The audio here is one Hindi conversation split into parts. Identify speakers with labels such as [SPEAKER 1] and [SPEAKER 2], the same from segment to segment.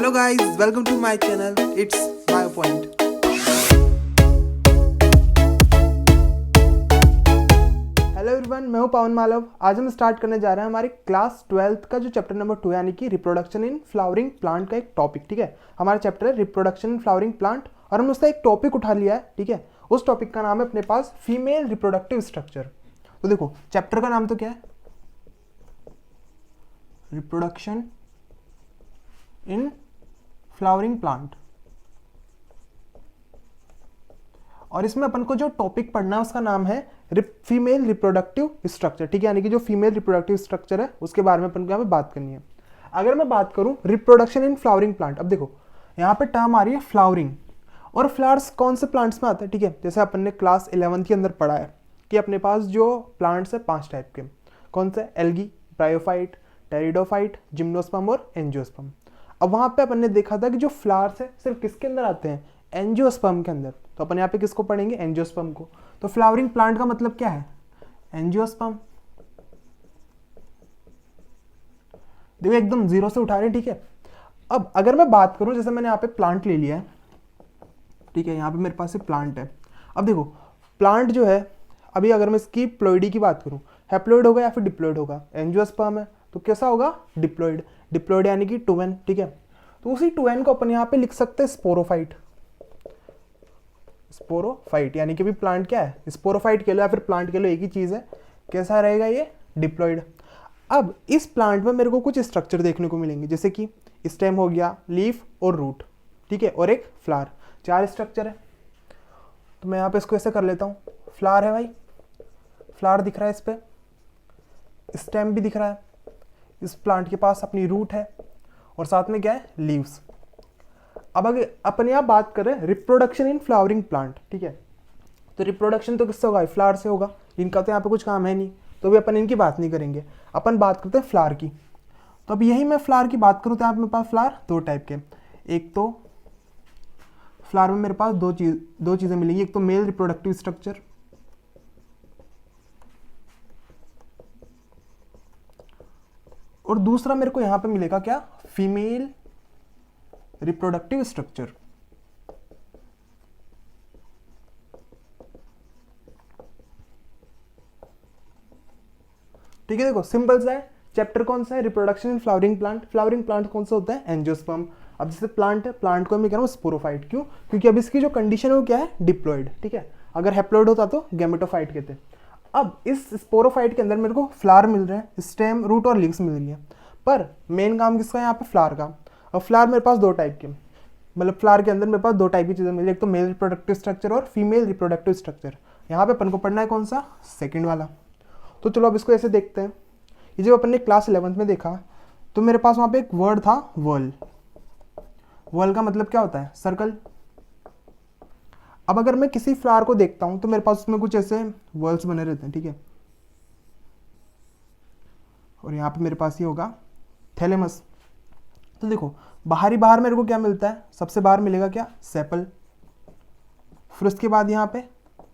[SPEAKER 1] Hello guys, welcome to my channel. It's BioPoint. Hello everyone, मैं हूं पवन मालव। आज हम स्टार्ट करने जा रहे हैं हमारे क्लास 12th का जो चैप्टर नंबर 2 यानी कि रिप्रोडक्शन इन फ्लावरिंग प्लांट का एक टॉपिक। ठीक है, हमारा चैप्टर है रिप्रोडक्शन इन फ्लावरिंग प्लांट और हमने उसका एक टॉपिक उठा लिया है। ठीक है, उस टॉपिक का नाम है अपने पास फीमेल रिप्रोडक्टिव स्ट्रक्चर। तो देखो, चैप्टर का नाम तो क्या है, रिप्रोडक्शन इन फ्लावरिंग प्लांट, और इसमें अपन को जो टॉपिक पढ़ना है उसका नाम है फीमेल रिप्रोडक्टिव स्ट्रक्चर। ठीक है, यानी कि जो फीमेल रिप्रोडक्टिव स्ट्रक्चर है उसके बारे में अपन को यहाँ पे बात करनी है। अगर मैं बात करूं रिप्रोडक्शन इन फ्लावरिंग प्लांट, अब देखो यहाँ पे टर्म आ रही है फ्लावरिंग, और फ्लावर्स कौन से प्लांट्स में आते हैं। ठीक है, जैसे अपन ने क्लास 11th के अंदर पढ़ा है कि अपने पास जो प्लांट्स है 5 टाइप के, कौन से, एल्गी, ब्रायोफाइट, टेरिडोफाइट, जिम्नोस्पर्म और एंजियोस्पर्म। अब वहां पे अपन ने देखा था कि जो फ्लावर्स है सिर्फ किसके अंदर आते हैं, एंजियोस्पर्म के अंदर। तो अपन यहाँ पे किसको पढ़ेंगे, एंजियोस्पर्म को। तो फ्लावरिंग प्लांट का मतलब क्या है, एंजियोस्पर्म। देखो एकदम जीरो से उठा रहे हैं। ठीक है, अब अगर मैं बात करूं, जैसे मैंने यहाँ पे प्लांट ले लिया है, ठीक है, यहाँ पे मेरे पास प्लांट है। अब देखो प्लांट जो है, अभी अगर मैं इसकी प्लोइडी की बात करूं, हैप्लोइड होगा या फिर डिप्लोइड होगा, एंजियोस्पर्म है तो कैसा होगा, डिप्लोइड। डिप्लोइड यानी कि 2n। ठीक है, तो उसी 2n को अपन यहाँ पे लिख सकते हैं स्पोरोफाइट। स्पोरोफाइट यानी कि भी प्लांट क्या है, स्पोरोफाइट के लो या फिर प्लांट के लो, एक ही चीज है। कैसा रहेगा ये, डिप्लोइड। अब इस प्लांट में मेरे को कुछ स्ट्रक्चर देखने को मिलेंगे, जैसे कि स्टेम हो गया, लीफ और रूट। ठीक है, और एक फ्लावर। 4 स्ट्रक्चर है। तो मैं यहाँ पे इसको ऐसे कर लेता हूँ, फ्लावर है भाई, फ्लावर दिख रहा है, इस पे स्टेम भी दिख रहा है, इस प्लांट के पास अपनी रूट है, और साथ में क्या है, लीव्स। अब अगर अपन यहाँ बात करें रिप्रोडक्शन इन फ्लावरिंग प्लांट, ठीक है, तो रिप्रोडक्शन तो किससे होगा, फ्लावर से होगा। इनका तो यहाँ पे कुछ काम है नहीं, तो भी अपन इनकी बात नहीं करेंगे। अपन बात करते हैं फ्लावर की। तो अब यही मैं फ्लावर की बात करूँ तो यहाँ पे मेरे पास फ्लावर 2 टाइप के। एक तो फ्लावर में मेरे पास दो चीजें मिलेंगी, एक तो मेल रिप्रोडक्टिव स्ट्रक्चर, और दूसरा मेरे को यहां पे मिलेगा क्या, फीमेल रिप्रोडक्टिव स्ट्रक्चर। ठीक है, देखो सिंपल सा है। चैप्टर कौन सा है, reproduction in flowering plant. Flowering plant कौन सा होता है, एंजियोस्पर्म। अब जैसे प्लांट है, प्लांट को मैं कह रहा हूं स्पोरोफाइट। क्यों, क्योंकि अब इसकी जो कंडीशन है वो क्या है, डिप्लॉइड। ठीक है, अगर हैप्लॉइड होता तो गैमेटोफाइट कहते। अब इस स्पोरोफाइट के अंदर मेरे को फ्लावर मिल रहे हैं, स्टेम, रूट और लीव्स मिल रही है, पर मेन काम किसका है यहाँ पे, फ्लावर का। और फ्लावर मेरे पास 2 टाइप के, मतलब फ्लावर के अंदर मेरे पास 2 टाइप की चीजें मिल रही है, एक तो मेल रिप्रोडक्टिव स्ट्रक्चर और फीमेल रिप्रोडक्टिव स्ट्रक्चर। यहाँ पे अपन को पढ़ना है कौन सा, सेकंड वाला। तो चलो अब इसको ऐसे देखते हैं। ये जब अपन ने क्लास 11th में देखा तो मेरे पास वहां पे एक वर्ड था, वर्ल। वर्ल का मतलब क्या होता है, सर्कल। अब अगर मैं किसी फ्लावर को देखता हूं तो मेरे पास उसमें कुछ ऐसे वर्ल्स बने रहते हैं। ठीक है, और यहाँ पे मेरे पास ये होगा थैलेमस। तो देखो बाहर मेरे को क्या मिलता है, सबसे बाहर मिलेगा क्या, सेपल। फिर उसके बाद यहाँ पे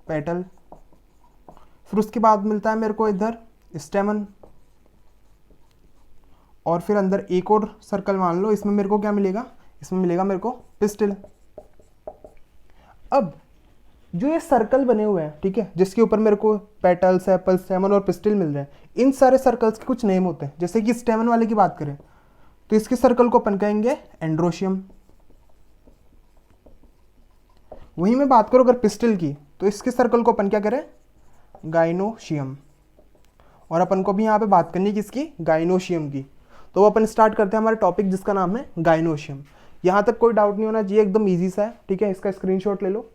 [SPEAKER 1] पेटल। फिर उसके बाद मिलता है मेरे को इधर स्टेमन, और फिर अंदर एक और सर्कल मान लो, इसमें मेरे को क्या मिलेगा, इसमें मिलेगा मेरे को पिस्टिल। अब जो ये सर्कल बने हुए हैं, ठीक है, जिसके ऊपर मेरे को पेटल, सेपल, स्टेमन और पिस्टिल मिल रहे हैं, इन सारे सर्कल्स के कुछ नेम होते हैं। जैसे कि स्टेमन वाले की बात करें तो इसके सर्कल को अपन कहेंगे एंड्रोशियम। वहीं मैं बात करूं अगर पिस्टिल की, तो इसके सर्कल को अपन क्या करें, गाइनोशियम। और अपन को भी यहाँ पे बात करनी है किसकी, गाइनोशियम की। तो अपन स्टार्ट करते हैं हमारे टॉपिक जिसका नाम है गाइनोशियम। यहाँ तक कोई डाउट नहीं होना चाहिए, एकदम ईजी सा है। ठीक है, इसका स्क्रीनशॉट ले लो।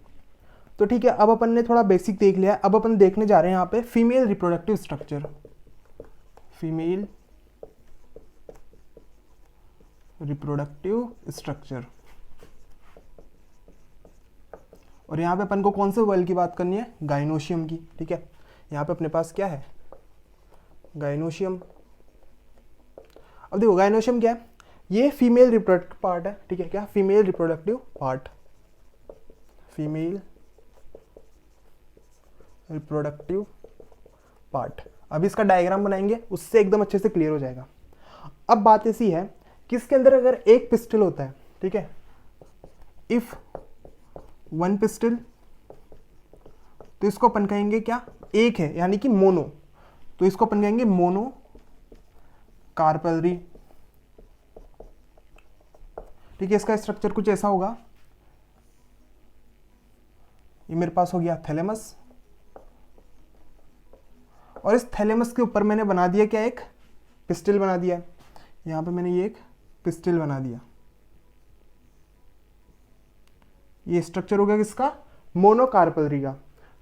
[SPEAKER 1] तो ठीक है, अब अपन ने थोड़ा बेसिक देख लिया, अब अपन देखने जा रहे हैं यहाँ पे female reproductive structure. Female reproductive structure, और यहाँ पे अपन को कौन से वर्ल की बात करनी है, गाइनोशियम की। ठीक है, यहाँ पे अपने पास क्या है, गाइनोशियम। अब देखो गाइनोशियम क्या है, ये फीमेल रिप्रोडक्टिव पार्ट है। ठीक है, क्या, female reproductive part, female reproductive part. अब इसका डायग्राम बनाएंगे, उससे एकदम अच्छे से क्लियर हो जाएगा। अब बात ऐसी है कि इसके अंदर अगर एक पिस्टल होता है, ठीक है। इफ वन पिस्टल, तो इसको अपन कहेंगे क्या, एक है यानी कि मोनो, तो इसको अपन कहेंगे मोनो कार्पलरी। ठीक है, इसका स्ट्रक्चर कुछ ऐसा होगा, ये मेरे पास हो गया थैलेमस, और इस थैलेमस के ऊपर मैंने बना दिया क्या, एक पिस्टल बना दिया। यहां पे मैंने ये एक पिस्टल बना दिया। ये स्ट्रक्चर हो गया किसका, मोनोकार्पलरी का।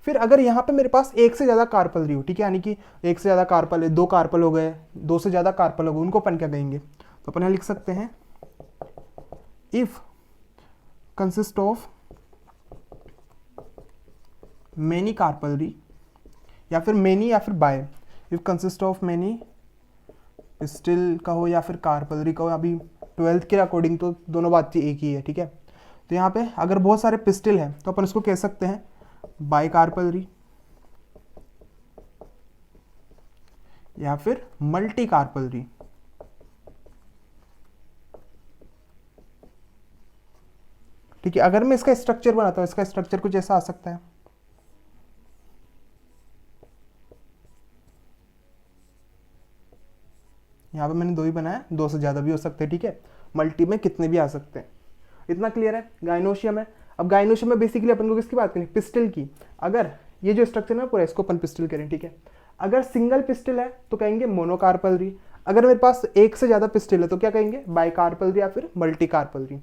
[SPEAKER 1] फिर अगर यहाँ पे मेरे पास एक से ज़्यादा कार्पलरी हो, ठीक है, यानी कि एक से ज़्यादा कार्पल है, दो कार्पल हो गए, दो से ज़्यादा कार्पल हो गए, उनको अपन क्या कहेंगे, तो अपन लिख सकते हैं if consist of many carpellary, या फिर मेनी या फिर बाय, if consist of many pistil का हो या फिर कार्पलरी का हो। अभी 12th के अकॉर्डिंग तो दोनों बात एक ही है, ठीक है। तो यहाँ पे अगर बहुत सारे पिस्टल है तो अपन इसको कह सकते हैं बाई कार्पलरी या फिर मल्टी कार्पलरी। ठीक है, अगर मैं इसका स्ट्रक्चर बनाता हूं, इसका स्ट्रक्चर कुछ ऐसा आ सकता है। यहां पे मैंने दो ही बनाया, दो से ज्यादा भी हो सकते हैं, ठीक है, मल्टी में कितने भी आ सकते हैं। इतना क्लियर है। गाइनोशियम है, अब गाइनोशियम में बेसिकली अपन को किसकी बात करें, पिस्टल की। अगर ये जो स्ट्रक्चर है पूरा, इसको अपन पिस्टल करें, ठीक है। अगर सिंगल पिस्टल है तो कहेंगे मोनोकार्पलरी, अगर मेरे पास एक से ज्यादा पिस्टल है तो क्या कहेंगे, बाइकार्पलरी या फिर मल्टी कार्पलरी।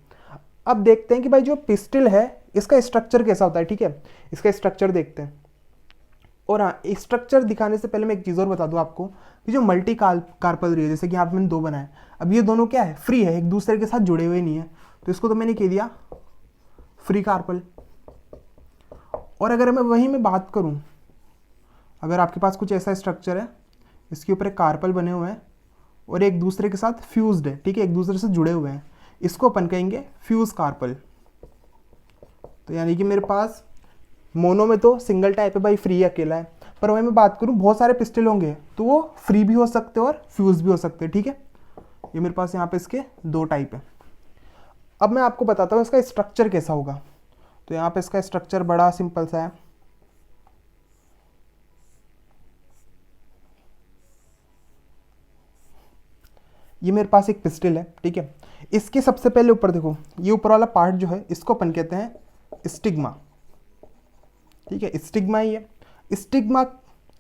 [SPEAKER 1] अब देखते हैं कि भाई जो पिस्टल है इसका स्ट्रक्चर कैसा होता है, ठीक है, इसका स्ट्रक्चर देखते हैं। और हाँ, स्ट्रक्चर दिखाने से पहले मैं एक चीज़ और बता दूं आपको कि जो मल्टी कार्पलरी है, जैसे कि यहाँ पे मैंने दो बनाए, अब ये दोनों क्या है, फ्री है, एक दूसरे के साथ जुड़े हुए नहीं है, तो इसको तो मैंने कह दिया फ्री कार्पल। और अगर मैं वहीं में बात करूं, अगर आपके पास कुछ ऐसा स्ट्रक्चर है, इसके ऊपर एक कार्पल बने हुए हैं और एक दूसरे के साथ फ्यूज्ड है, ठीक है, एक दूसरे से जुड़े हुए हैं, इसको अपन कहेंगे फ्यूज कार्पल। तो यानी कि मेरे पास मोनो में तो सिंगल टाइप है भाई, फ्री अकेला है, पर वहीं मैं बात करूं बहुत सारे पिस्टल होंगे तो वो फ्री भी हो सकते हैं और फ्यूज भी हो सकते हैं, ठीक है। ये मेरे पास यहाँ पे इसके दो टाइप है। अब मैं आपको बताता हूँ इसका स्ट्रक्चर कैसा होगा। तो यहाँ पे इसका स्ट्रक्चर बड़ा सिंपल सा है। ये मेरे पास एक पिस्टल है, ठीक है, इसके सबसे पहले ऊपर देखो, ये ऊपर वाला पार्ट जो है इसको अपन कहते हैं स्टिग्मा, ठीक है, स्टिग्मा ही है। स्टिग्मा,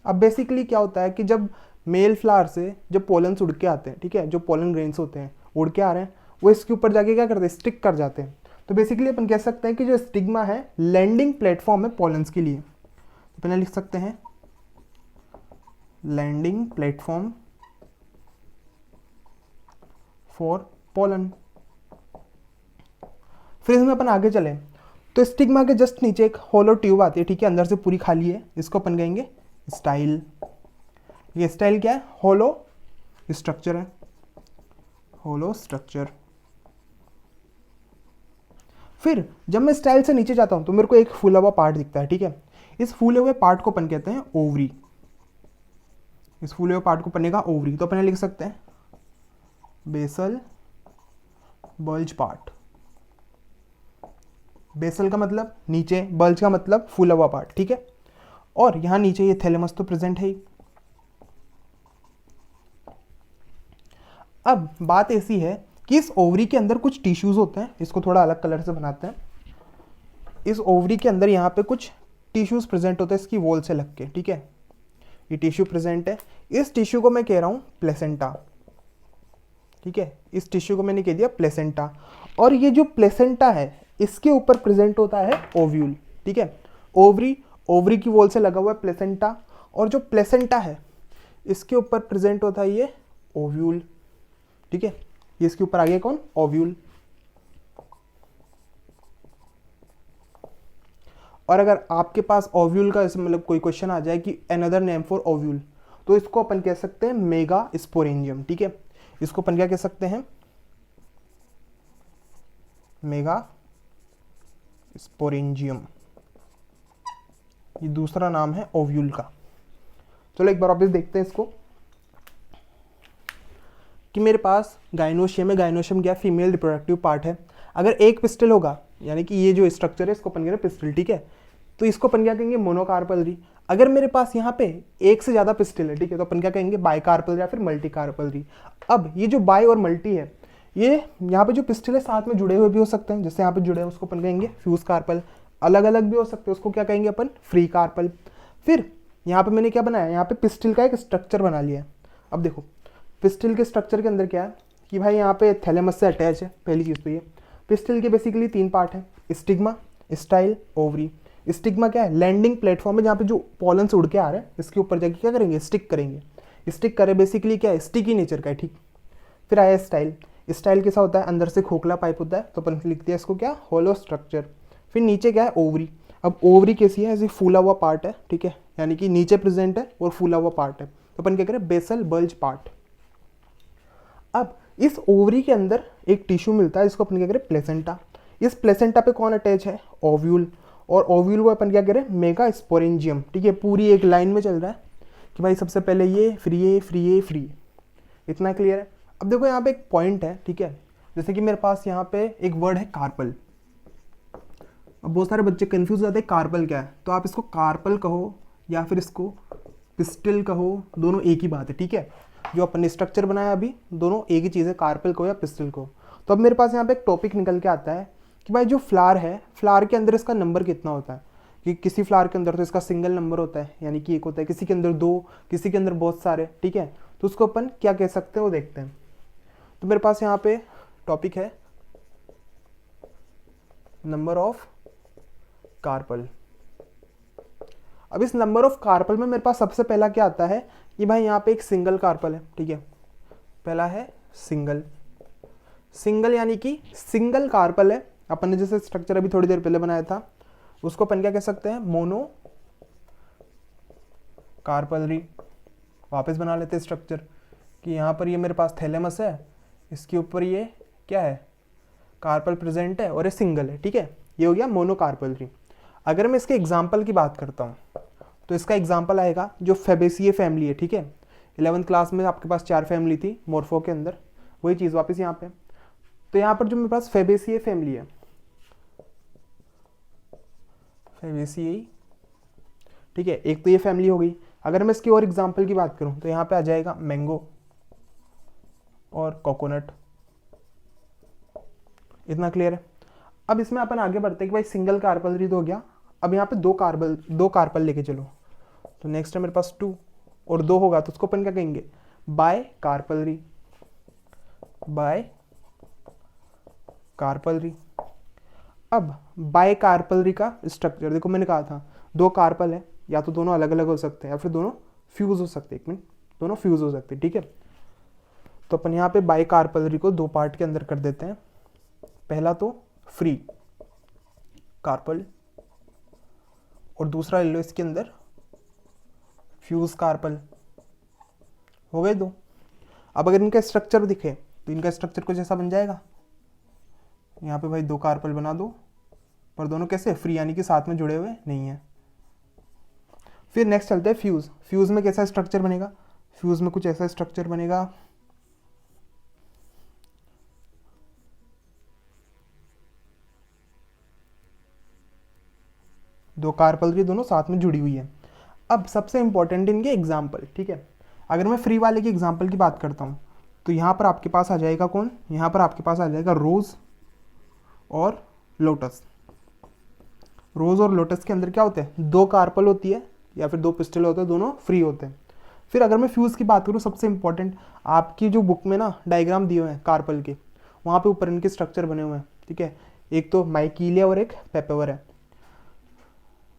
[SPEAKER 1] अब बेसिकली क्या होता है कि जब मेल फ्लावर से जब पोलन्स उड़ के आते हैं, ठीक है, जो पोलन ग्रेन्स होते हैं उड़ के आ रहे हैं, वो इसके ऊपर जाके क्या करते हैं, स्टिक कर जाते हैं। तो बेसिकली अपन कह सकते हैं कि जो स्टिग्मा है लैंडिंग प्लेटफॉर्म है पोलन्स के लिए। तो पहले लिख सकते हैं लैंडिंग प्लेटफॉर्म फॉर पोलन। फिर इसमें अपन आगे चले तो स्टिग्मा के जस्ट नीचे एक होलो ट्यूब आती है, ठीक है, अंदर से पूरी खाली है, इसको अपन कहेंगे स्टाइल। ये स्टाइल क्या है, होलो स्ट्रक्चर है, होलो स्ट्रक्चर। फिर जब मैं स्टाइल से नीचे जाता हूं तो मेरे को एक फूला हुआ पार्ट दिखता है, ठीक है, इस फूले हुए पार्ट को अपन कहते हैं ओवरी। इस फूले हुए पार्ट को बनेगा ओवरी। तो अपन लिख सकते हैं बेसल बल्ज पार्ट। बेसल का मतलब नीचे, बल्ज का मतलब फूला हुआ पार्ट, ठीक है। और यहां नीचे ये थैलेमस तो प्रेजेंट है ही। अब बात ऐसी है कि इस ओवरी के अंदर कुछ टिश्यूज होते हैं, इसको थोड़ा अलग कलर से बनाते हैं। इस ओवरी के अंदर यहाँ पे कुछ टिश्यूज प्रेजेंट होते हैं इसकी वॉल से लग के, ठीक है, ये टिश्यू प्रेजेंट है। इस टिश्यू को मैं कह रहा हूँ प्लेसेंटा, ठीक है, इस टिश्यू को मैंने कह दिया प्लेसेंटा। और ये जो प्लेसेंटा है इसके ऊपर प्रेजेंट होता है ओव्यूल, ठीक है, ओवरी, ओवरी की वॉल से लगा हुआ है प्लेसेंटा, और जो प्लेसेंटा है इसके ऊपर प्रेजेंट होता है ये ओव्यूल, ठीक है, ये इसके ऊपर आ गया कौन, ओव्यूल। और अगर आपके पास ओव्यूल का मतलब कोई क्वेश्चन आ जाए कि अनदर नेम फॉर ओव्यूल, तो इसको अपन कह सकते हैं मेगा स्पोरेंजियम, ठीक है, इसको अपन क्या कह सकते हैं, मेगा स्पोरेंजियम, ये दूसरा नाम है ओव्यूल का। चलो एक बार वापस देखते हैं इसको कि मेरे पास गाइनोशियम है, गाइनोशियम क्या फीमेल रिप्रोडक्टिव पार्ट है। अगर एक पिस्टल होगा, यानी कि ये जो स्ट्रक्चर है इसको अपन कह रहे हैं पिस्टल, ठीक है, तो इसको अपन क्या कहेंगे मोनोकार्पलरी। अगर मेरे पास यहाँ पे एक से ज़्यादा पिस्टल है, ठीक है, तो अपन क्या कहेंगे बाइकार्पल या फिर मल्टीकार्पलरी। अब ये जो बाई और मल्टी है, ये यहाँ पे जो पिस्टल है साथ में जुड़े हुए भी हो सकते हैं, जैसे यहाँ पे जुड़े हैं उसको अपन कहेंगे फ्यूज कार्पल। अलग अलग भी हो सकते हैं, उसको क्या कहेंगे अपन फ्री कार्पल। फिर यहाँ पे मैंने क्या बनाया, यहाँ पे पिस्टल का एक स्ट्रक्चर बना लिया है। अब देखो पिस्टल के स्ट्रक्चर के अंदर क्या है कि भाई यहाँ पे थैलेमस से अटैच है, पहली चीज़ तो ये। पिस्टल के बेसिकली 3 पार्ट है, स्टिग्मा, स्टाइल, ओवरी। स्टिग्मा क्या है, लैंडिंग प्लेटफॉर्म है जहाँ पे जो पॉलन से उड़ के आ रहे हैं इसके ऊपर जाके क्या करेंगे, स्टिक करेंगे। स्टिक करे बेसिकली क्या है, स्टिकी नेचर का है, ठीक। फिर आया स्टाइल। स्टाइल कैसा होता है, अंदर से खोखला पाइप होता है, तो अपन लिखते हैं इसको क्या, होलो स्ट्रक्चर। फिर नीचे क्या है, ओवरी। अब ओवरी कैसी है, ऐसे फूला हुआ पार्ट है, ठीक है, यानी कि नीचे प्रेजेंट है और फूला हुआ पार्ट है, तो अपन क्या करें बेसल बल्ज पार्ट। अब इस ओवरी के अंदर एक टिश्यू मिलता है जिसको अपन क्या करें प्लेसेंटा। इस प्लेसेंटा पे कौन अटैच है, ओव्यूल। और ओव्यूल को अपन क्या करें मेगा स्पोरेंजियम, ठीक है, पूरी एक लाइन में चल रहा है कि भाई सबसे पहले ये फिर ये फिर ये फिर ये, इतना क्लियर है। अब देखो यहाँ पे एक पॉइंट है, ठीक है, जैसे कि मेरे पास यहाँ पे एक वर्ड है कार्पल। अब बहुत सारे बच्चे कंफ्यूज हो जाते हैं कार्पल क्या है, तो आप इसको कार्पल कहो या फिर इसको पिस्टल कहो, दोनों एक ही बात है, ठीक है। जो अपन ने स्ट्रक्चर बनाया अभी दोनों एक ही चीज़ है, कार्पल को या पिस्टल को। तो अब मेरे पास यहाँ पे एक टॉपिक निकल के आता है कि भाई जो फ्लावर है, फ्लावर के अंदर इसका नंबर कितना होता है। कि किसी फ्लावर के अंदर तो इसका सिंगल नंबर होता है, यानी कि एक होता है, किसी के अंदर 2, किसी के अंदर बहुत सारे, ठीक है। तो उसको अपन क्या कह सकते हैं वो देखते हैं। तो मेरे पास यहाँ पे टॉपिक है नंबर ऑफ कार्पल। अब इस नंबर ऑफ कार्पल में मेरे पास सबसे पहला क्या आता है कि भाई यहाँ पे एक सिंगल कार्पल है, ठीक है, पहला है सिंगल। सिंगल यानी कि सिंगल कार्पल है। अपन ने जैसे स्ट्रक्चर अभी थोड़ी देर पहले बनाया था उसको अपन क्या कह सकते हैं मोनो कार्पलरी। वापस बना लेते हैं स्ट्रक्चर कि यहाँ पर ये मेरे पास थैलेमस है, इसके ऊपर ये क्या है कार्पल प्रेजेंट है और ये सिंगल है, ठीक है, ये हो गया मोनो कार्पलरी। अगर मैं इसके एग्जाम्पल की बात करता हूँ तो इसका एग्जाम्पल आएगा जो फेबेसिए फैमिली है, ठीक है। 11th क्लास में आपके पास 4 फैमिली थी मोर्फो के अंदर, वही चीज़ वापस यहाँ पे। तो यहाँ पर जो मेरे पास फेबेसिए फैमिली है, फेबेसिए, ठीक है, एक तो ये फैमिली हो गई। अगर मैं इसकी और एग्जाम्पल की बात करूँ तो यहाँ पे आ जाएगा मैंगो और कोकोनट, इतना क्लियर है। अब इसमें अपन आगे बढ़ते हैं कि भाई सिंगल कार्पलरी तो हो गया, अब यहाँ पे दो कार्पल लेके चलो, तो नेक्स्ट है मेरे पास 2 और 2 होगा तो उसको अपन क्या कहेंगे बाय कार्पलरी, बाय कार्पलरी। अब बाय कार्पलरी का स्ट्रक्चर देखो, मैंने कहा था 2 कार्पल है, या तो दोनों अलग अलग हो सकते हैं या फिर दोनों फ्यूज हो सकते हैं, एक मिनट, दोनों फ्यूज हो सकते हैं, ठीक है। तो अपन यहाँ पे बाय कार्पलरी को 2 पार्ट के अंदर कर देते हैं। पहला तो फ्री कार्पल और दूसरा ले लो इसके अंदर फ्यूज कार्पल, हो गए 2। अब अगर इनका स्ट्रक्चर दिखे तो इनका स्ट्रक्चर कुछ ऐसा बन जाएगा, यहाँ पे भाई 2 कार्पल बना दो, पर दोनों कैसे फ्री यानी कि साथ में जुड़े हुए नहीं है। फिर नेक्स्ट चलते हैं फ्यूज। फ्यूज में कैसा स्ट्रक्चर बनेगा, फ्यूज में कुछ ऐसा स्ट्रक्चर बनेगा, दो कार्पलरी दोनों साथ में जुड़ी हुई है। अब सबसे इंपॉर्टेंट इनके एग्जाम्पल, ठीक है। अगर मैं फ्री वाले की एग्जाम्पल की बात करता हूँ तो यहाँ पर आपके पास आ जाएगा कौन, यहाँ पर आपके पास आ जाएगा रोज और लोटस। रोज और लोटस के अंदर क्या होते हैं 2 कार्पल होती है या फिर 2 पिस्टल होते हैं, दोनों फ्री होते हैं। फिर अगर मैं फ्यूज की बात करूँ, सबसे इंपॉर्टेंट आपकी जो बुक में ना डायग्राम दिए हुए हैं कार्पल के, वहाँ पे ऊपर इनके स्ट्रक्चर बने हुए हैं, ठीक है। एक तो माइकीलिया और एक पेपेवर है,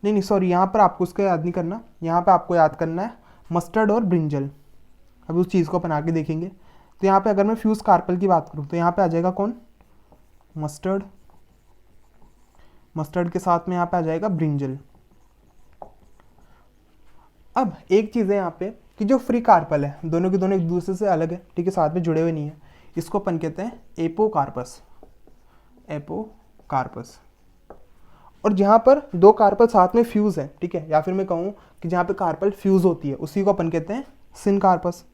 [SPEAKER 1] नहीं सॉरी, यहाँ पर आपको उसका याद नहीं करना, यहाँ पे आपको याद करना है मस्टर्ड और ब्रिंजल। अभी उस चीज़ को अपन आगे देखेंगे। तो यहाँ पे अगर मैं फ्यूज कार्पल की बात करूँ तो यहाँ पे आ जाएगा कौन मस्टर्ड, मस्टर्ड के साथ में यहाँ पे आ जाएगा ब्रिंजल। अब एक चीज़ है यहाँ पे कि जो फ्री कार्पल है दोनों के दोनों एक दूसरे से अलग है, ठीक है, साथ में जुड़े हुए नहीं है, इसको अपन कहते हैं एपोकार्पस, एपोकार्पस। और जहाँ पर 2 कार्पल साथ में फ्यूज है, ठीक है, या फिर मैं कहूँ कि जहाँ पे कार्पल फ्यूज होती है उसी को अपन कहते हैं सिनकार्पस।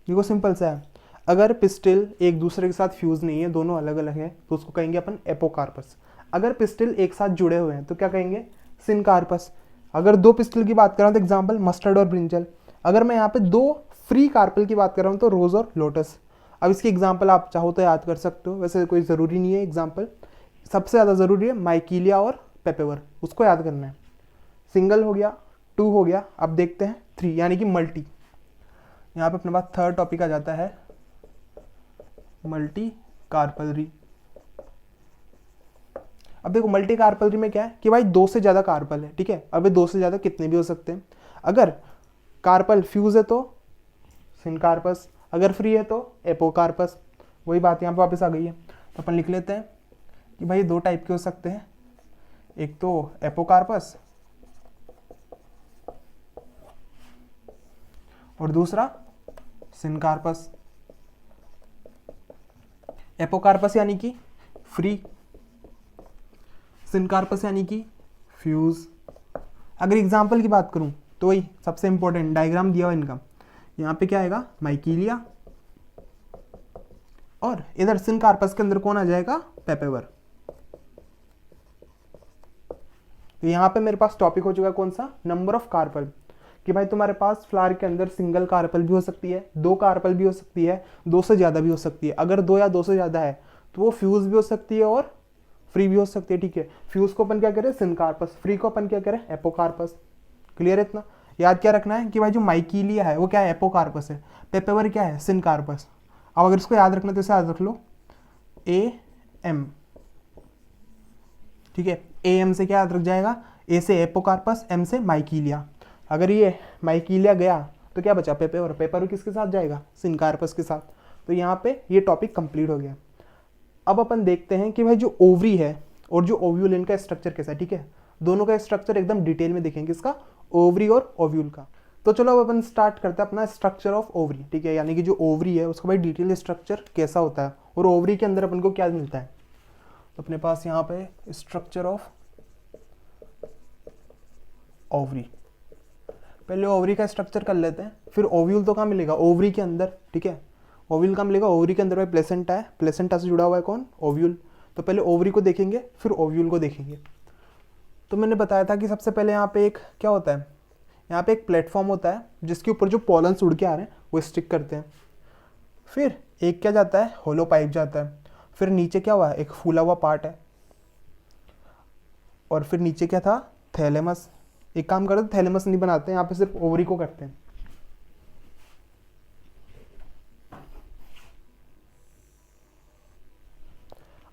[SPEAKER 1] देखो सिंपल सा है, अगर पिस्टिल एक दूसरे के साथ फ्यूज नहीं है, दोनों अलग अलग है, तो उसको कहेंगे अपन एपोकार्पस। अगर पिस्टिल एक साथ जुड़े हुए हैं तो क्या कहेंगे, सिनकार्पस। अगर दो पिस्टिल की बात कर रहा हूँ तो एग्जाम्पल मस्टर्ड और ब्रिंजल। अगर मैं यहाँ पे दो फ्री कार्पल की बात कर रहा हूँ तो रोज और लोटस। अब इसकी एग्जाम्पल आप चाहो तो याद कर सकते हो, वैसे कोई ज़रूरी नहीं है एग्जाम्पल, सबसे ज़्यादा ज़रूरी है माइकीलिया और पेपेवर, उसको याद करना है। सिंगल हो गया, 2 हो गया, अब देखते हैं 3 यानी कि मल्टी। यहाँ पे अपने पास थर्ड टॉपिक आ जाता है मल्टी कार्पलरी। अब देखो मल्टी कार्पलरी में क्या है कि भाई 2 से ज़्यादा कार्पल है, ठीक है। अब ये 2 से ज़्यादा कितने भी हो सकते हैं। अगर कार्पल फ्यूज है तो सिनकार्पस, अगर फ्री है तो एपोकार्पस। वही बात यहाँ पे वापस आ गई है, तो अपन लिख लेते हैं कि भाई 2 टाइप के हो सकते हैं, एक तो एपोकार्पस और दूसरा सिनकार्पस। एपोकार्पस यानी कि फ्री, सिनकार्पस यानी कि फ्यूज। अगर एग्जाम्पल की बात करूं तो वही सबसे इंपॉर्टेंट डायग्राम दिया हुआ इनका, यहाँ पे क्या आएगा माइकीलिया, और इधर सिनकार्पस के अंदर कौन आ जाएगा, पेपेवर। तो यहाँ पे मेरे पास टॉपिक हो चुका है कौन सा, नंबर ऑफ कार्पल, कि भाई तुम्हारे पास फ्लावर के अंदर सिंगल कार्पल भी हो सकती है, 2 कार्पल भी हो सकती है, 2 से ज़्यादा भी हो सकती है। अगर 2 या 2 से ज़्यादा है तो वो फ्यूज भी हो सकती है और फ्री भी हो सकती है, ठीक है। फ्यूज को अपन क्या करें, सिनकार्पस, फ्री को अपन क्या करें, एपोकार्पस। क्लियर है इतना। याद क्या रखना है कि भाई जो माइकीलिया है वो क्या है, एपोकार्पस है, पेपेवर क्या है, सिनकार्पस। अब अगर इसको याद रखना है तो इसे याद रख लो AM, ठीक है। AM से क्या याद रख जाएगा, A से एपोकार्पस, M से माइकीलिया। अगर ये माइकीलिया गया तो क्या बचा, पेपेवर। पेपेवर किसके साथ जाएगा, सिनकार्पस के साथ। तो यहाँ पे ये टॉपिक कंप्लीट हो गया। अब अपन देखते हैं कि भाई जो ओवरी है और जो ओव्यूल, इनका स्ट्रक्चर कैसा है, ठीक है। दोनों का स्ट्रक्चर एकदम डिटेल में देखेंगे, इसका ओवरी और ओव्यूल का। तो चलो अब अपन स्टार्ट करते हैं अपना स्ट्रक्चर ऑफ ओवरी, ठीक है। यानी कि जो ओवरी है उसका भाई डिटेल स्ट्रक्चर कैसा होता है और ओवरी के अंदर अपन को क्या मिलता है। तो अपने पास यहाँ पे स्ट्रक्चर ऑफ ओवरी, पहले ओवरी का स्ट्रक्चर कर लेते हैं, फिर ओव्यूल तो कहाँ मिलेगा, ओवरी के अंदर, ठीक है। ओव्यूल कहाँ मिलेगा, ओवरी के अंदर भाई प्लेसेंटा है, प्लेसेंटा से जुड़ा हुआ है कौन, ओव्यूल। तो पहले ओवरी को देखेंगे फिर ओव्यूल को देखेंगे। तो मैंने बताया था कि सबसे पहले यहाँ पे एक क्या होता है, यहाँ पे एक प्लेटफॉर्म होता है जिसके ऊपर जो पॉलन्स उड़ के आ रहे हैं वो स्टिक करते हैं। फिर एक क्या जाता है, होलो पाइप जाता है। फिर नीचे क्या हुआ है, एक फूला हुआ पार्ट है। और फिर नीचे क्या था, थैलेमस। एक काम करते, थैलेमस नहीं बनाते हैं, यहाँ पे सिर्फ ओवरी को करते हैं।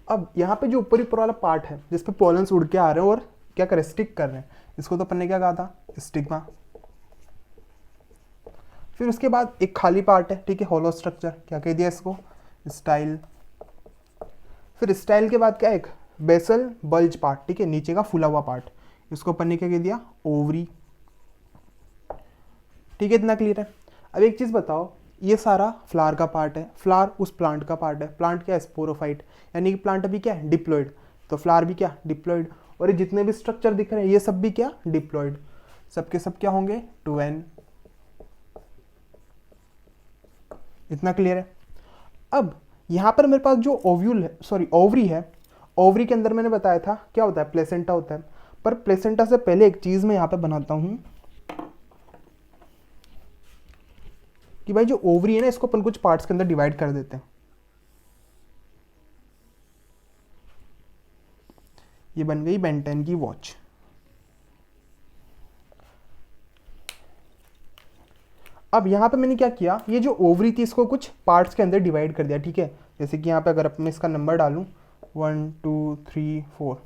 [SPEAKER 1] अब यहाँ पे जो ऊपरी वाला पार्ट है जिसपे पॉलन्स उड़ के आ रहे हैं और क्या कर रहे हैं, स्टिक कर रहे हैं, इसको तो अपन ने क्या कहा था, स्टिग्मा। फिर उसके बाद एक खाली पार्ट है, ठीक है, होलो स्ट्रक्चर, क्या कह दिया इसको, स्टाइल। फिर स्टाइल के बाद क्या है, एक बेसल बल्ज पार्ट, ठीक है, नीचे का फूला हुआ पार्ट, इसको अपन ने क्या कह दिया, ओवरी। ठीक है, इतना क्लियर है। अब एक चीज़ बताओ, ये सारा फ्लावर का पार्ट है, फ्लावर उस प्लांट का पार्ट है, प्लांट क्या है, स्पोरोफाइट, यानी कि प्लांट अभी क्या है, डिप्लॉइड, तो फ्लावर भी क्या, डिप्लॉइड। और ये जितने भी स्ट्रक्चर दिख रहे हैं ये सब भी क्या, डिप्लॉइड, सबके सब क्या होंगे, 2n। इतना क्लियर है। अब यहाँ पर मेरे पास जो ओव्यूल है, सॉरी ओवरी है, ओवरी के अंदर मैंने बताया था क्या होता है, प्लेसेंटा होता है। पर प्लेसेंटा से पहले एक चीज़ मैं यहाँ पे बनाता हूँ कि भाई जो ओवरी है ना, इसको अपन कुछ पार्ट्स के अंदर डिवाइड कर देते हैं। ये बन गई बेन 10 की वॉच। अब यहाँ पे मैंने क्या किया, ये जो ओवरी थी इसको कुछ पार्ट्स के अंदर डिवाइड कर दिया, ठीक है। जैसे कि यहाँ पे अगर मैं इसका नंबर डालूँ 1 2 3 4,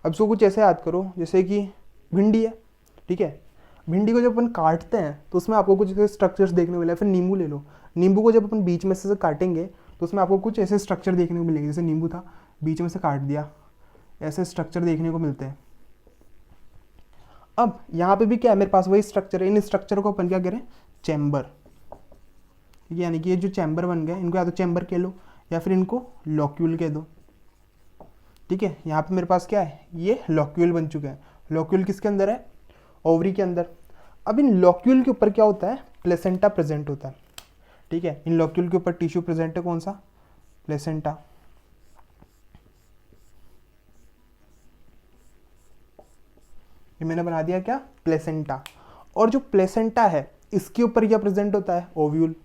[SPEAKER 1] अब इसको कुछ ऐसे याद करो जैसे कि भिंडी है, ठीक है। भिंडी को जब अपन काटते हैं तो उसमें आपको कुछ ऐसे स्ट्रक्चर्स देखने को मिले। फिर नींबू ले लो, नींबू को जब अपन बीच में से काटेंगे तो उसमें आपको कुछ ऐसे स्ट्रक्चर देखने को मिलेंगे। जैसे नींबू था, बीच में से काट दिया, ऐसे स्ट्रक्चर देखने को मिलते हैं। अब यहाँ पे भी क्या है, मेरे पास वही स्ट्रक्चर है, इन स्ट्रक्चर को अपन क्या करें, चैम्बर, यानी कि ये जो चैम्बर बन गए इनको या तो चैम्बर कह लो या फिर इनको लॉक्यूल कह दो, ठीक है। यहाँ पे मेरे पास क्या है, ये लॉक्यूल बन चुके हैं। लॉक्यूल किसके अंदर है, ओवरी के अंदर। अब इन लॉक्यूल के ऊपर क्या होता है, प्लेसेंटा प्रेजेंट होता है, ठीक है। इन लोक्यूल के ऊपर टिश्यू प्रेजेंट है, कौन सा, प्लेसेंटा। ये मैंने बना दिया क्या, प्लेसेंटा। और जो प्लेसेंटा है इसके ऊपर क्या प्रेजेंट होता है, ओव्यूल।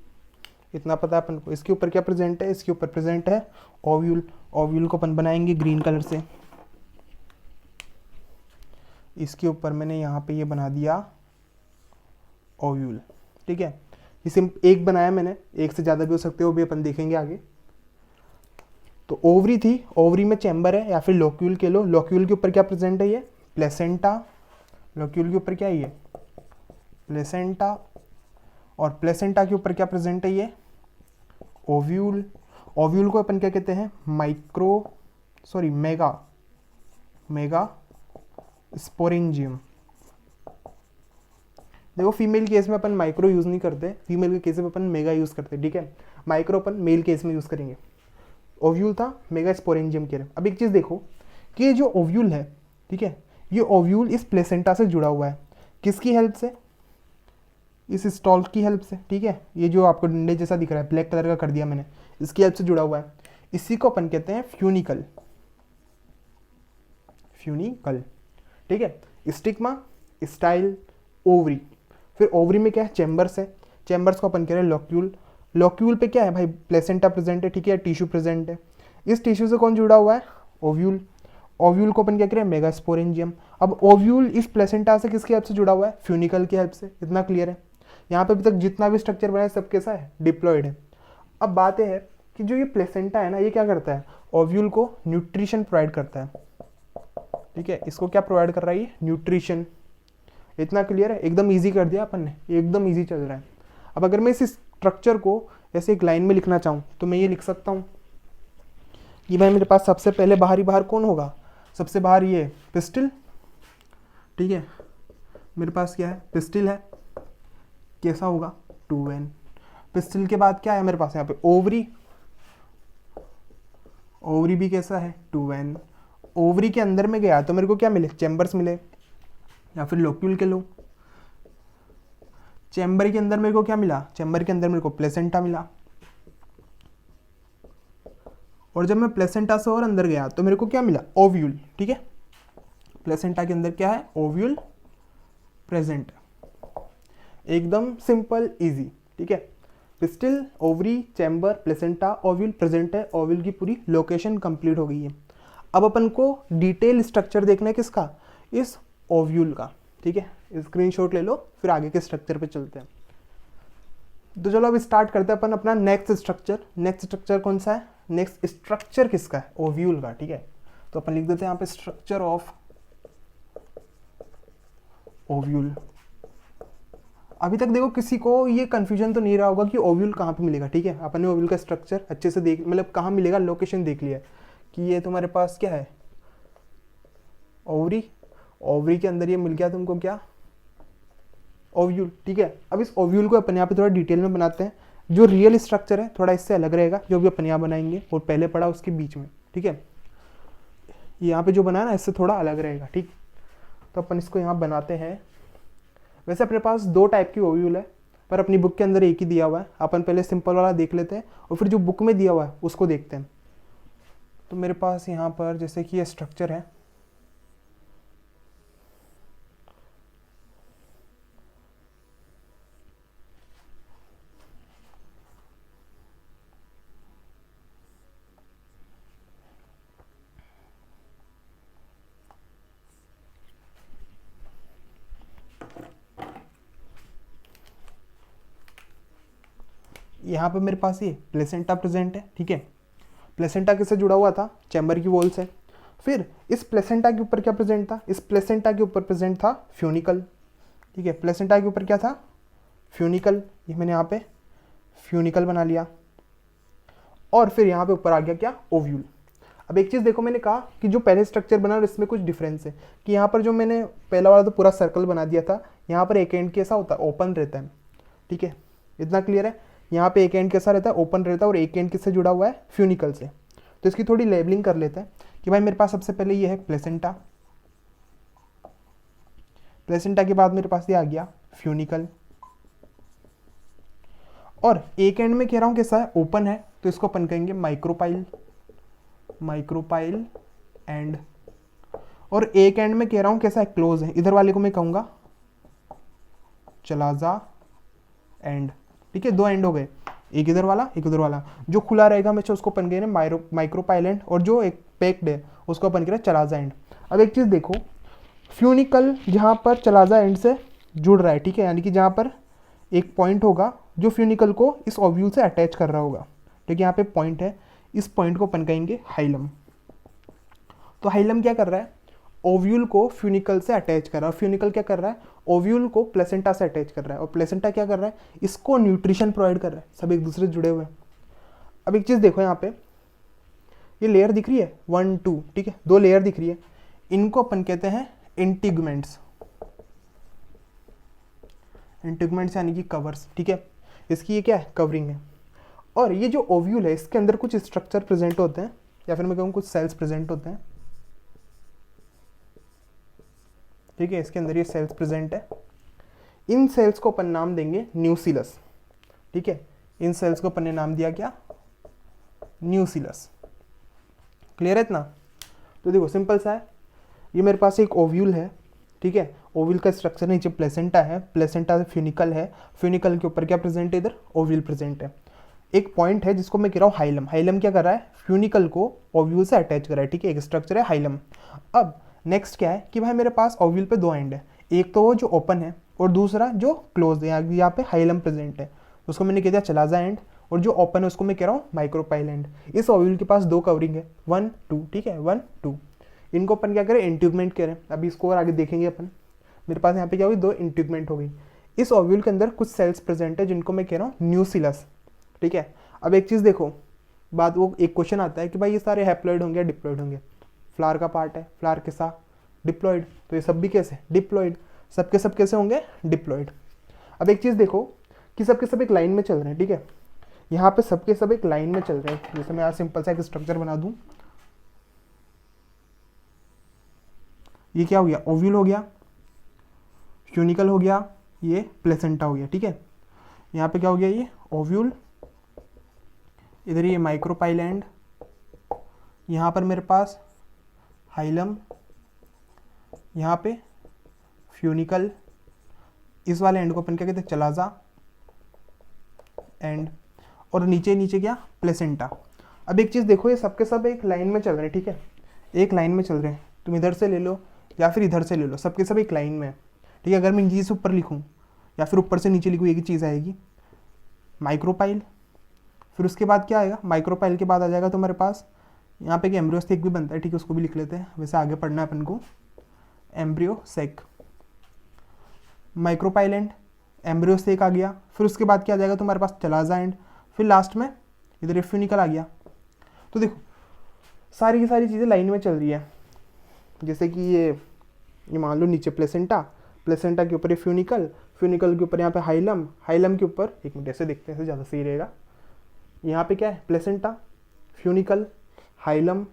[SPEAKER 1] इतना पता है अपन को। इसके ऊपर क्या प्रेजेंट है, इसके ऊपर प्रेजेंट है ओव्यूल। ओव्यूल को अपन बनाएंगे ग्रीन कलर से। इसके ऊपर मैंने यहाँ पे ये बना दिया ओव्यूल, ठीक है। इसे एक बनाया मैंने, एक से ज़्यादा भी हो सकते हो, भी अपन देखेंगे आगे। तो ओवरी थी, ओवरी में चैम्बर है या फिर लोक्यूल के लो। लोक्यूल के ऊपर क्या प्रेजेंट है, ये प्लेसेंटा। लोक्यूल के ऊपर क्या है, ये प्लेसेंटा। और प्लेसेंटा के ऊपर क्या प्रेजेंट है, ये ओव्यूल। ओव्यूल को अपन क्या कहते हैं, मेगा स्पोरेंजियम। देखो फीमेल केस में अपन माइक्रो यूज नहीं करते, फीमेल के केस में अपन मेगा यूज करते, ठीक है। माइक्रो अपन मेल केस में यूज करेंगे। ओव्यूल था, मेगा स्पोरेंजियम कह रहे हैं। अब एक चीज देखो कि ये जो ओव्यूल है, ठीक है, ये ओव्यूल इस प्लेसेंटा से जुड़ा हुआ है। किसकी हेल्प से, इस स्टॉल्क की हेल्प से, ठीक है। ये जो आपको डंडे जैसा दिख रहा है, ब्लैक कलर का कर दिया मैंने, इसकी हेल्प से जुड़ा हुआ है। इसी को अपन कहते हैं फ्यूनिकल, ठीक है। Stigma, style, ovary. फिर ओवरी में क्या है, चैम्बर्स है। चैम्बर्स को अपन कह रहे हैं लोक्यूल। लोक्यूल पे क्या है भाई, प्लेसेंटा प्रेजेंट है, ठीक है, टिश्यू प्रेजेंट है। इस टिश्यू से कौन जुड़ा हुआ है, ओव्यूल। ओव्यूल को अपन क्या कह रहे हैं, मेगास्पोरेंजियम। अब ओव्यूल इस प्लेसेंटा से किसकी हेल्प से जुड़ा हुआ है, फ्यूनिकल की हेल्प से। इतना क्लियर है। यहाँ पे अभी तक जितना भी स्ट्रक्चर बना है सब कैसा है, डिप्लॉयड है। अब बात यह है कि जो ये प्लेसेंटा है ना, ये क्या करता है, ओव्यूल को न्यूट्रिशन प्रोवाइड करता है, ठीक है। इसको क्या प्रोवाइड कर रहा है, ये न्यूट्रिशन। इतना क्लियर है, एकदम इजी कर दिया अपन ने, एकदम इजी चल रहा है। अब अगर मैं इस स्ट्रक्चर को ऐसे एक लाइन में लिखना चाहूँ तो मैं ये लिख सकता हूँ कि भाई मेरे पास सबसे पहले बाहर कौन होगा, सबसे बाहर ये पिस्टिल, ठीक है। मेरे पास क्या है, पिस्टिल है, कैसा होगा, 2n। पिस्टिल के बाद क्या है मेरे पास यहाँ पे, ओवरी। ओवरी भी कैसा है, 2n। ओवरी के अंदर में गया तो मेरे को क्या मिले, चैम्बर्स मिले, या फिर लोक्यूल के लो। चैम्बर के अंदर मेरे को क्या मिला, चैम्बर के अंदर मेरे को प्लेसेंटा मिला। और जब मैं प्लेसेंटा से और अंदर गया तो मेरे को क्या मिला, ओव्यूल, ठीक है। प्लेसेंटा के अंदर क्या है, ओव्यूल प्रेजेंट। एकदम सिंपल इजी, ठीक है। Pistil, ovary, chamber, placenta, ovule present है। ओव्यूल की पूरी लोकेशन कंप्लीट हो गई है। अब अपन को डिटेल स्ट्रक्चर देखना है किसका, इस ओव्यूल का, ठीक है। स्क्रीनशॉट ले लो, फिर आगे के स्ट्रक्चर पे चलते हैं। तो चलो अब स्टार्ट करते हैं अपन अपना नेक्स्ट स्ट्रक्चर। नेक्स्ट स्ट्रक्चर कौन सा है, नेक्स्ट स्ट्रक्चर किसका है, ओव्यूल का, ठीक है। तो अपन लिख देते हैं यहाँ पे स्ट्रक्चर ऑफ ओव्यूल। अभी तक देखो किसी को ये कंफ्यूजन तो नहीं रहा होगा कि ओव्यूल कहाँ पे मिलेगा, ठीक है। अपन ने ओव्यूल का स्ट्रक्चर अच्छे से देख, मतलब कहाँ मिलेगा, लोकेशन देख लिया कि ये तुम्हारे पास क्या है, ओवरी। ओवरी के अंदर ये मिल गया तुमको क्या, ओव्यूल, ठीक है। अब इस ओव्यूल को अपन यहाँ पे थोड़ा डिटेल में बनाते हैं। जो रियल स्ट्रक्चर है थोड़ा इससे अलग रहेगा, जो भी अपन यहाँ बनाएंगे और पहले पढ़ा उसके बीच में, ठीक है। यहाँ पे जो बनाया ना इससे थोड़ा अलग रहेगा, ठीक। तो अपन इसको यहाँ बनाते हैं। वैसे अपने पास दो टाइप की ओव्यूल है, पर अपनी बुक के अंदर एक ही दिया हुआ है। अपन पहले सिंपल वाला देख लेते हैं और फिर जो बुक में दिया हुआ है उसको देखते हैं। तो मेरे पास यहाँ पर जैसे कि ये स्ट्रक्चर है, यहाँ पे मेरे पास ये प्लेसेंटा प्रेजेंट है, ठीक है। प्लेसेंटा किससे जुड़ा हुआ था, चैम्बर की वॉल से। फिर इस प्लेसेंटा के ऊपर क्या प्रेजेंट था, इस प्लेसेंटा के ऊपर प्रेजेंट था फ्यूनिकल, ठीक है। प्लेसेंटा के ऊपर क्या था, फ्यूनिकल। ये मैंने यहाँ पे फ्यूनिकल बना लिया। और फिर यहाँ पे ऊपर आ गया क्या, ओव्यूल। अब एक चीज़ देखो, मैंने कहा कि जो पहले स्ट्रक्चर बना और इसमें कुछ डिफरेंस है कि यहाँ पर जो मैंने पहला वाला तो पूरा सर्कल बना दिया था, यहाँ पर एक एंड कैसा होता है, ओपन रहता है, ठीक है। इतना क्लियर है। यहाँ पे एक एंड कैसा रहता है, ओपन रहता है, और एक एंड किससे जुड़ा हुआ है, फ्यूनिकल से। तो इसकी थोड़ी लेबलिंग कर लेते हैं कि भाई मेरे पास सबसे पहले ये है प्लेसेंटा। प्लेसेंटा के बाद मेरे पास ये आ गया फ्यूनिकल। और एक एंड में कह रहा हूँ कैसा है, ओपन है, तो इसको अपन कहेंगे माइक्रोपाइल एंड। और एक एंड में कह रहा हूँ कैसा है, क्लोज है, इधर वाले को मैं कहूँगा चलाजा एंड। ठीक है, दो एंड हो गए, एक इधर वाला एक उधर वाला। जो खुला रहेगा हमेशा उसको अपन कह रहे हैं माइक्रोपाइल एंड, और जो एक पैक्ड है उसको अपन कह रहे हैं चलाजा एंड। अब एक चीज़ देखो, फ्यूनिकल जहाँ पर चलाजा एंड से जुड़ रहा है, ठीक है, यानी कि जहाँ पर एक पॉइंट होगा जो फ्यूनिकल को इस ओव्यूल से अटैच कर रहा होगा, ठीक है, यहाँ पे पॉइंट है, इस पॉइंट को अपन कहेंगे हाइलम। तो हाइलम क्या कर रहा है, ओव्यूल को फ्यूनिकल से अटैच कर रहा है, फ्यूनिकल क्या कर रहा है, ओव्यूल को प्लेसेंटा से अटैच कर रहा है, और प्लेसेंटा क्या कर रहा है, इसको न्यूट्रिशन प्रोवाइड कर रहा है, सब एक दूसरे से जुड़े हुए हैं। अब एक चीज़ देखो, यहाँ पे ये लेयर दिख रही है 1 2, ठीक है, 2 लेयर दिख रही है, इनको अपन कहते हैं इंटीगमेंट्स। इंटीगमेंट्स यानी कि कवर्स, ठीक है, इसकी ये क्या है, कवरिंग है। और ये जो ओव्यूल है इसके अंदर कुछ स्ट्रक्चर प्रेजेंट होते हैं, या फिर मैं कहूँ कुछ सेल्स प्रेजेंट होते हैं, ठीक है, इसके अंदर ये सेल्स प्रेजेंट है। इन सेल्स को अपन नाम देंगे न्यूसिलस, ठीक है, इन सेल्स को अपन ने नाम दिया क्या, न्यूसिलस। क्लियर है इतना? तो देखो सिंपल सा है, ये मेरे पास एक ओव्यूल है, ठीक है, ओव्यूल का स्ट्रक्चर नीचे प्लेसेंटा है, प्लेसेंटा से फ्यूनिकल है, फ्यूनिकल के ऊपर क्या प्रेजेंट है, इधर ओव्यूल प्रेजेंट है। एक पॉइंट है जिसको मैं कह रहा हूँ हाइलम, हाइलम क्या कर रहा है, फ्यूनिकल को ओव्यूल से अटैच कर रहा है, ठीक है, एक स्ट्रक्चर है हाइलम। अब नेक्स्ट क्या है कि भाई मेरे पास ओव्यूल पे 2 एंड है, एक तो वो जो ओपन है और दूसरा जो क्लोज है, यहाँ पे हाइलम प्रेजेंट है, उसको मैंने कह दिया चलाजा एंड, और जो ओपन है उसको मैं कह रहा हूँ माइक्रोपाइल एंड। इस ओव्यूल के पास 2 कवरिंग है, 1 2, ठीक है, 1 2, इनको अपन क्या करें, इंट्यूबमेंट करें। अभी इसको और आगे देखेंगे अपन। मेरे पास यहाँ पे क्या हुई, 2 इंट्यूबमेंट हो गई। इस ओव्यूल के अंदर कुछ सेल्स प्रेजेंट है जिनको मैं कह रहा हूँ न्यूसिलस, ठीक है। अब एक चीज़ देखो, बात वो एक क्वेश्चन आता है कि भाई ये सारे हैप्लॉइड होंगे या डिप्लॉइड होंगे, फ्लावर का पार्ट है, फ्लावर के साथ डिप्लॉइड, तो ये सब भी कैसे, डिप्लॉइड, सबके सब कैसे होंगे, डिप्लॉइड। अब एक चीज़ देखो कि सबके सब एक लाइन में चल रहे हैं, ठीक है, यहाँ पे सबके सब एक लाइन में चल रहे हैं। जैसे मैं यहाँ सिंपल सा एक स्ट्रक्चर बना दूं, ये क्या हो गया, ओव्यूल हो गया, फ्यूनिकल हो गया, ये प्लेसेंटा हो गया, ठीक है। यहाँ पे क्या हो गया, ये ओव्यूल, इधर ये माइक्रोपाइल एंड, यहाँ पर मेरे पास हाइलम, यहाँ पे फ्यूनिकल, इस वाले एंड को अपन क्या कहते हैं, चलाजा एंड, और नीचे नीचे क्या, प्लेसेंटा। अब एक चीज़ देखो, ये सबके सब एक लाइन में चल रहे हैं, ठीक है, एक लाइन में चल रहे हैं, तुम इधर से ले लो या फिर इधर से ले लो, सबके सब एक लाइन में है, ठीक है। अगर मैं नीचे से ऊपर लिखूँ या फिर ऊपर से नीचे लिखूँ, एक ही चीज़ आएगी, माइक्रोपाइल। फिर उसके बाद क्या आएगा, माइक्रोपाइल के बाद आ जाएगा तुम्हारे पास यहाँ पे कि एम्ब्रियोसेक भी बनता है, ठीक है, उसको भी लिख लेते हैं, वैसे आगे पढ़ना है अपन को, एम्ब्रियोसेक, माइक्रोपाइल एंड, एम्ब्रियोसेक आ गया। फिर उसके बाद क्या आ जाएगा तुम्हारे पास, चलाजा एंड, फिर लास्ट में इधर फ्यूनिकल आ गया। तो देखो सारी की सारी चीज़ें लाइन में चल रही है, जैसे कि ये मान लो नीचे प्लेसेंटा, प्लेसेंटा के ऊपर ये फ्यूनिकल, फ्यूनिकल के ऊपर यहाँ पे हाइलम, हाइलम के ऊपर, एक मिनट ऐसे देखते हैं, ऐसे ज़्यादा सही रहेगा, यहाँ पे क्या है, प्लेसेंटा, फ्यूनिकल, हाइलम,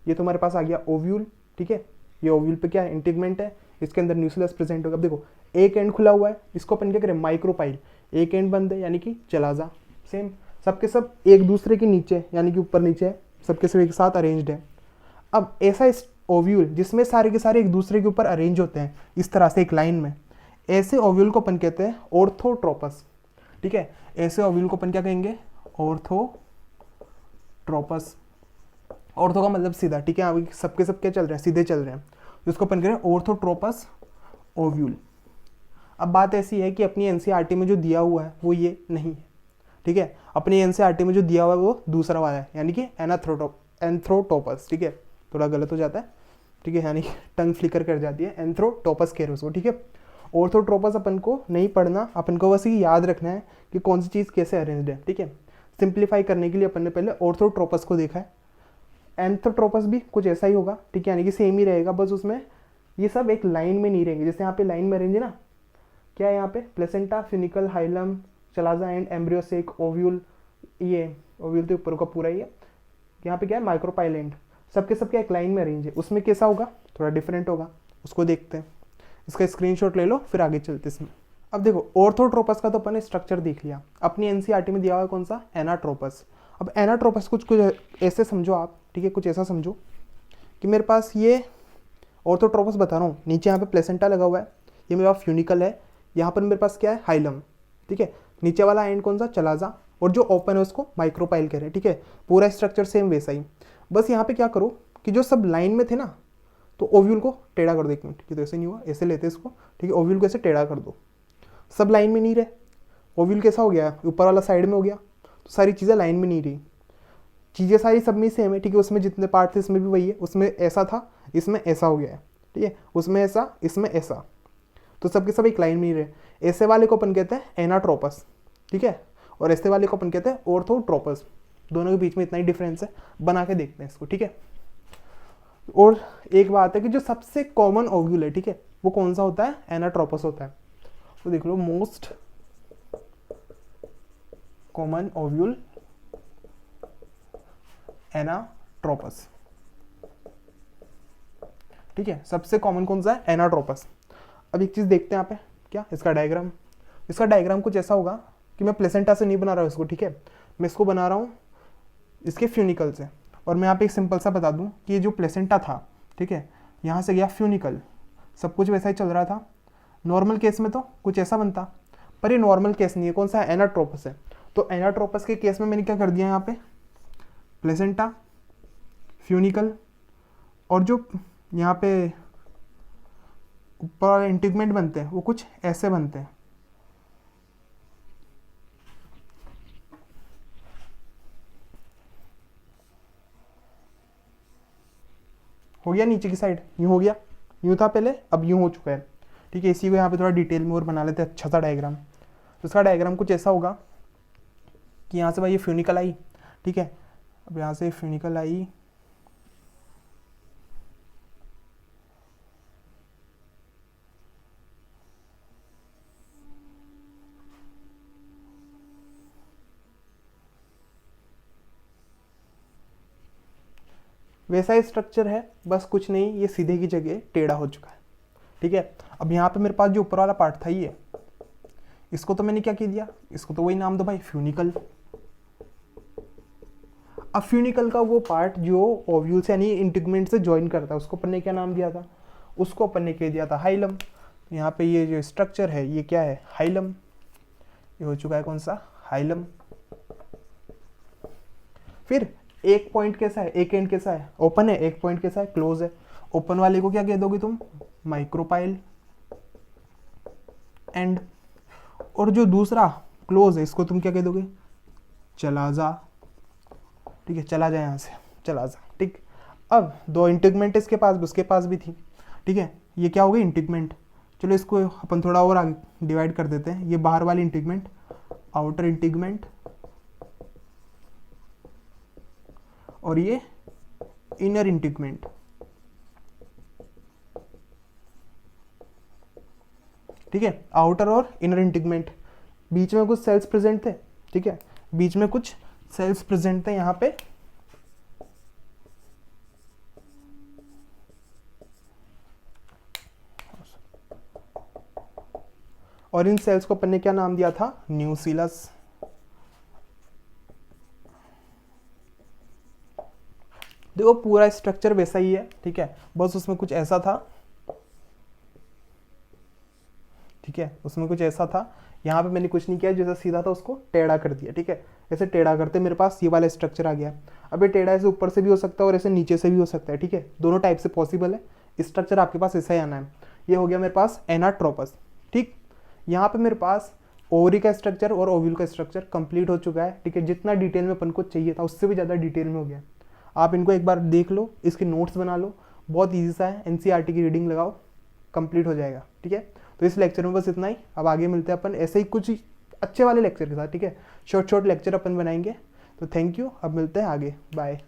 [SPEAKER 1] ये तुम्हारे पास आ गया ओव्यूल, ठीक है, ये ओव्यूल पे क्या है, इंटीगमेंट है, इसके अंदर न्यूक्लियस प्रेजेंट होगा। अब देखो एक एंड खुला हुआ है, इसको अपन क्या करें, माइक्रोपाइल, एक एंड बंद है यानी कि चलाजा, सेम सबके सब एक दूसरे के नीचे यानी कि ऊपर नीचे है, सबके सब एक साथ अरेंज्ड है। अब ऐसा ओव्यूल जिसमें सारे के सारे एक दूसरे के ऊपर अरेंज होते हैं इस तरह से एक लाइन में, ऐसे ओव्यूल को अपन कहते हैं ऑर्थोट्रोपस, ठीक है, ऐसे ओव्यूल को अपन क्या कहेंगे, ऑर्थोट्रोपस। ऑर्थो का मतलब सीधा, ठीक है, अभी सबके सब क्या चल रहे हैं, सीधे चल रहे हैं, जिसको अपन कह रहे हैं ऑर्थोट्रोपस ओव्यूल। अब बात ऐसी है कि अपनी एनसीईआरटी में जो दिया हुआ है वो ये नहीं है, ठीक है, अपनी एनसीईआरटी में जो दिया हुआ है वो दूसरा वाला है, यानी कि एंथ्रोटोपस, ठीक है, थोड़ा गलत हो जाता है, ठीक है, यानी टंग फ्लिकर कर जाती है, एंथ्रोटोपस कह रहे हैं उसको, ठीक है। ऑर्थोट्रोपस अपन को नहीं पढ़ना, अपन को बस ये याद रखना है कि कौन सी चीज़ कैसे अरेंज्ड है, ठीक है। सिंप्लीफाई करने के लिए अपन ने पहले ऑर्थोट्रोपस को देखा है, एंथ्रोट्रोपस भी कुछ ऐसा ही होगा, ठीक है, यानी कि सेम ही रहेगा, बस उसमें ये सब एक लाइन में नहीं रहेंगे, जैसे यहाँ पे लाइन में अरेंज है ना, क्या है यहाँ पे, placenta, funicle, hilum, chalaza and, embryo sac, ovule, ये ओव्यूल तो ऊपर का पूरा ही है, यहाँ पे क्या है, माइक्रोपाइल एंड, सबके सब क्या एक लाइन में अरेंज है। उसमें कैसा होगा, थोड़ा डिफरेंट होगा, उसको देखते हैं, इसका स्क्रीनशॉट ले लो फिर आगे चलते इसमें। अब देखो ऑर्थोट्रोपस का तो अपन ने स्ट्रक्चर देख लिया, अपनी एनसीईआरटी में दिया हुआ है कौन सा, एनाट्रोपस। अब एनाट्रोपस कुछ कुछ ऐसे समझो आप, ठीक है, कुछ ऐसा समझो कि मेरे पास ये ऑर्थोट्रोपस बता रहा हूँ, नीचे यहाँ पे प्लेसेंटा लगा हुआ है, ये मेरा फ्यूनिकल है, यहाँ पर मेरे पास क्या है, हाइलम, ठीक है, नीचे वाला एंड कौन सा, चलाजा, और जो ओपन है उसको माइक्रोपाइल कह रहे हैं, ठीक है, पूरा स्ट्रक्चर सेम वैसा ही। बस यहाँ पे क्या करो कि जो सब लाइन में थे ना, तो ओव्यूल को टेढ़ा कर दो, एक मिनट, ये तो ऐसे नहीं हुआ, ऐसे लेते इसको, ठीक है, ओव्यूल को ऐसे टेढ़ा कर दो, सब लाइन में नहीं रहे, ओव्यूल कैसा हो गया, ऊपर वाला साइड में हो गया, तो सारी चीज़ें लाइन में नहीं रही, चीज़ें सारी सब में सेम है, ठीक है, उसमें जितने पार्ट थे इसमें भी वही है, उसमें ऐसा था, इसमें ऐसा हो गया है, ठीक है, उसमें ऐसा, इसमें ऐसा, तो सबके सब एक लाइन में ही रहे। ऐसे वाले को अपन कहते हैं एनाट्रोपस, ठीक है, और ऐसे वाले को अपन कहते हैं ऑर्थोट्रोपस। दोनों के बीच में इतना ही डिफरेंस है, बना के देखते हैं इसको, ठीक है। और एक बात है कि जो सबसे कॉमन ओव्यूल है, ठीक है, वो कौन सा होता है, एनाट्रोपस होता है। तो देख लो, मोस्ट कॉमन ओव्यूल एनाट्रोपस, ठीक है, सबसे कॉमन कौन सा है, एनाट्रोपस। अब एक चीज देखते हैं यहाँ पे, क्या इसका डायग्राम, इसका डायग्राम कुछ ऐसा होगा कि मैं प्लेसेंटा से नहीं बना रहा हूँ इसको, ठीक है, मैं इसको बना रहा हूँ इसके फ्यूनिकल से। और मैं यहाँ पे एक सिंपल सा बता दूँ कि ये जो प्लेसेंटा था, ठीक है, यहाँ से गया फ्यूनिकल, सब कुछ वैसा ही चल रहा था। नॉर्मल केस में तो कुछ ऐसा बनता, पर ये नॉर्मल केस नहीं है, कौन सा है, एनाट्रोपस है। तो एनाट्रोपस के केस में मैंने क्या कर दिया यहाँ पे, प्लेसेंटा, फ्यूनिकल, और जो यहाँ पे ऊपर इंटीग्मेंट बनते हैं वो कुछ ऐसे बनते हैं, हो गया, नीचे की साइड यूँ हो गया, यूँ था पहले, अब यूँ हो चुका है, ठीक है। इसी को यहाँ पे थोड़ा डिटेल में और बना लेते हैं अच्छा सा डायग्राम। तो इसका डायग्राम कुछ ऐसा होगा कि यहाँ से भाई ये फ्यूनिकल आई, ठीक है, अब यहाँ से फ्यूनिकल आई, वैसा ही स्ट्रक्चर है, बस कुछ नहीं, ये सीधे की जगह टेढ़ा हो चुका है, ठीक है। अब यहाँ पे मेरे पास जो ऊपर वाला पार्ट था ये, इसको तो मैंने क्या कह दिया, इसको तो वही नाम दो भाई, फ्यूनिकल। अब फ्यूनिकल का वो पार्ट जो ओव्यूल से यानी इंटीग्मेंट से ज्वाइन करता है, उसको अपन ने क्या नाम दिया था, उसको अपन ने कह दिया था हाइलम। यहाँ पे ये जो स्ट्रक्चर है ये क्या है, हाइलम, ये हो चुका है कौन सा, हाइलम। फिर एक पॉइंट कैसा है, एक एंड कैसा है, ओपन है, एक पॉइंट कैसा है, क्लोज है। ओपन वाले को क्या कह दोगे तुम, माइक्रोपाइल एंड, और जो दूसरा क्लोज है इसको तुम क्या कह दोगे, चलाजा, ठीक है, चला जाए यहाँ से, चला जा, ठीक। अब दो इंटीग्मेंट इसके पास भी, उसके पास भी थी, ठीक है, ये क्या हो गई, इंटीग्मेंट। चलो इसको अपन थोड़ा और आगे डिवाइड कर देते हैं, ये बाहर वाली इंटीग्मेंट, आउटर इंटीग्मेंट, और ये इनर इंटीग्मेंट, ठीक है, आउटर और इनर इंटीग्मेंट। बीच में कुछ सेल्स प्रेजेंट थे, ठीक है, बीच में कुछ सेल्स प्रेजेंट थे यहाँ पे, और इन सेल्स को अपन ने क्या नाम दिया था, न्यूक्लियस। देखो पूरा स्ट्रक्चर वैसा ही है, ठीक है, बस उसमें कुछ ऐसा था, ठीक है, उसमें कुछ ऐसा था। यहाँ पे मैंने कुछ नहीं किया, जैसा सीधा था उसको टेढ़ा कर दिया, ठीक है, ऐसे टेढ़ा करते मेरे पास ये वाला स्ट्रक्चर आ गया। अब ये टेढ़ा ऐसे ऊपर से भी हो सकता है और ऐसे नीचे से भी हो सकता है, ठीक है, दोनों टाइप से पॉसिबल है। स्ट्रक्चर आपके पास ऐसा ही आना है। ये हो गया मेरे पास एनाट्रोपस, ठीक। यहाँ पे मेरे पास ओवरी का स्ट्रक्चर और ओव्यूल का स्ट्रक्चर कंप्लीट हो चुका है, ठीक है, जितना डिटेल में अपन को चाहिए था उससे भी ज़्यादा डिटेल में हो गया। आप इनको एक बार देख लो, इसके नोट्स बना लो, बहुत ईजी सा है, एनसीईआरटी की रीडिंग लगाओ, कंप्लीट हो जाएगा, ठीक है। तो इस लेक्चर में बस इतना ही, अब आगे मिलते हैं अपन ऐसे ही कुछ अच्छे वाले लेक्चर के साथ, ठीक है, शॉर्ट लेक्चर अपन बनाएंगे। तो थैंक यू, अब मिलते हैं आगे, बाय।